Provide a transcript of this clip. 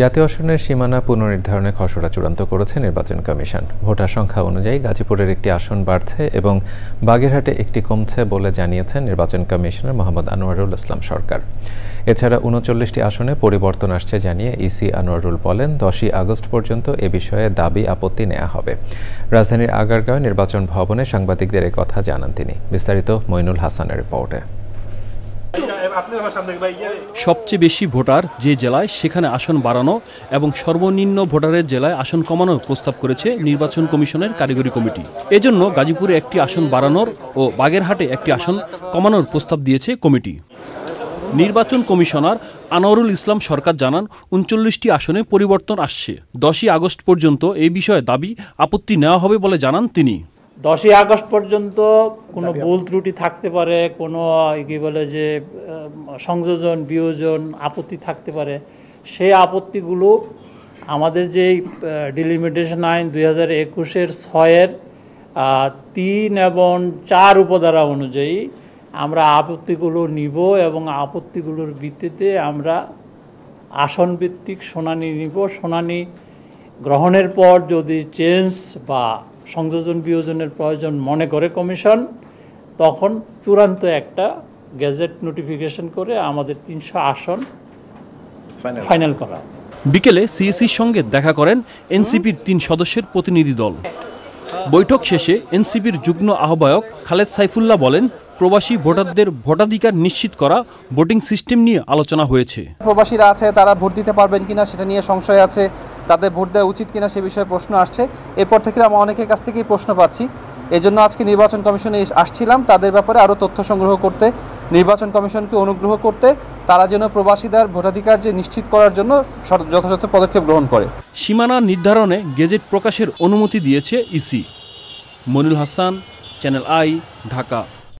জাতীয় আসনের সীমানা পুনর্নির্ধারণে খসড়া চূড়ান্ত করেছে নির্বাচন কমিশন। ভোটার সংখ্যা অনুযায়ী গাজীপুরের একটি আসন বাড়ছে এবং বাগেরহাটে একটি কমছে বলে জানিয়েছেন নির্বাচন কমিশনার মোহাম্মদ আনোয়ারুল ইসলাম সরকার। এছাড়া ৩৯টি আসনে পরিবর্তন আসছে জানিয়ে ইসি আনোয়ারুল বলেন, ১০ই আগস্ট পর্যন্ত এ বিষয়ে দাবি আপত্তি নেওয়া হবে। রাজধানীর আগারগাঁও নির্বাচন ভবনে সাংবাদিকদের কথা জানান তিনি। বিস্তারিত মইনুল হাসানের রিপোর্টে। সবচেয়ে বেশি ভোটার যে জেলায় সেখানে আসন বাড়ানো এবং সর্বনিম্ন ভোটারের জেলায় আসন কমানোর প্রস্তাব করেছে নির্বাচন কমিশনের কারিগরি কমিটি। এজন্য গাজীপুরে একটি আসন বাড়ানোর ও বাগেরহাটে একটি আসন কমানোর প্রস্তাব দিয়েছে কমিটি। নির্বাচন কমিশনার আনোয়ারুল ইসলাম সরকার জানান, ৩৯টি আসনে পরিবর্তন আসছে। ১০ই আগস্ট পর্যন্ত এই বিষয়ে দাবি আপত্তি নেওয়া হবে বলে জানান তিনি। 10ই আগস্ট পর্যন্ত কোনো ভুল ত্রুটি থাকতে পারে, কোনো কি বলে যে সংযোজন বিয়োজন আপত্তি থাকতে পারে। সেই আপত্তিগুলো আমাদের যেই ডিলিমিটেশন আইন 2021-এর 6-এর 3 এবং 4 উপধারা অনুযায়ী আমরা আপত্তিগুলো নিব এবং আপত্তিগুলোর ভিত্তিতে আমরা আসন ভিত্তিক শুনানি নিব। শুনানি গ্রহণের পর যদি চেঞ্জ বা সংযোজন বিয়োজনের প্রয়োজন মনে করে কমিশন, তখন চূড়ান্ত একটা গেজেট নোটিফিকেশন করে আমাদের 300 আসন ফাইনাল করা। বিকেলে সিএসির সঙ্গে দেখা করেন এনসিপির 3 সদস্যের প্রতিনিধি দল। বৈঠক শেষে এনসিপির যুগ্ম আহ্বায়ক খালেদ সাইফুল্লাহ বলেন, প্রবাসী ভোটারদের ভোটাধিকার নিশ্চিত করা ভোটিং সিস্টেম নিয়ে আলোচনা হয়েছে। প্রবাসীরা আছে, তারা ভোট দিতে পারবেন কিনা সেটা নিয়ে সংশয় আছে, তাদের ভোট দেওয়া উচিত কিনা সে বিষয়ে প্রশ্ন আসছে। এরপর থেকে আমরা অনেকের কাছ থেকেই প্রশ্ন পাচ্ছি। এজন্য আজকে নির্বাচন কমিশনে আসছিলাম তাদের ব্যাপারে আরও তথ্য সংগ্রহ করতে, নির্বাচন কমিশনকে অনুগ্রহ করতে, তারা যেন প্রবাসীদের ভোটাধিকার যে নিশ্চিত করার জন্য যথাযথ পদক্ষেপ গ্রহণ করে। সীমানা নির্ধারণে গেজেট প্রকাশের অনুমতি দিয়েছে EC. Moinul Hasan, Channel I, Dhaka.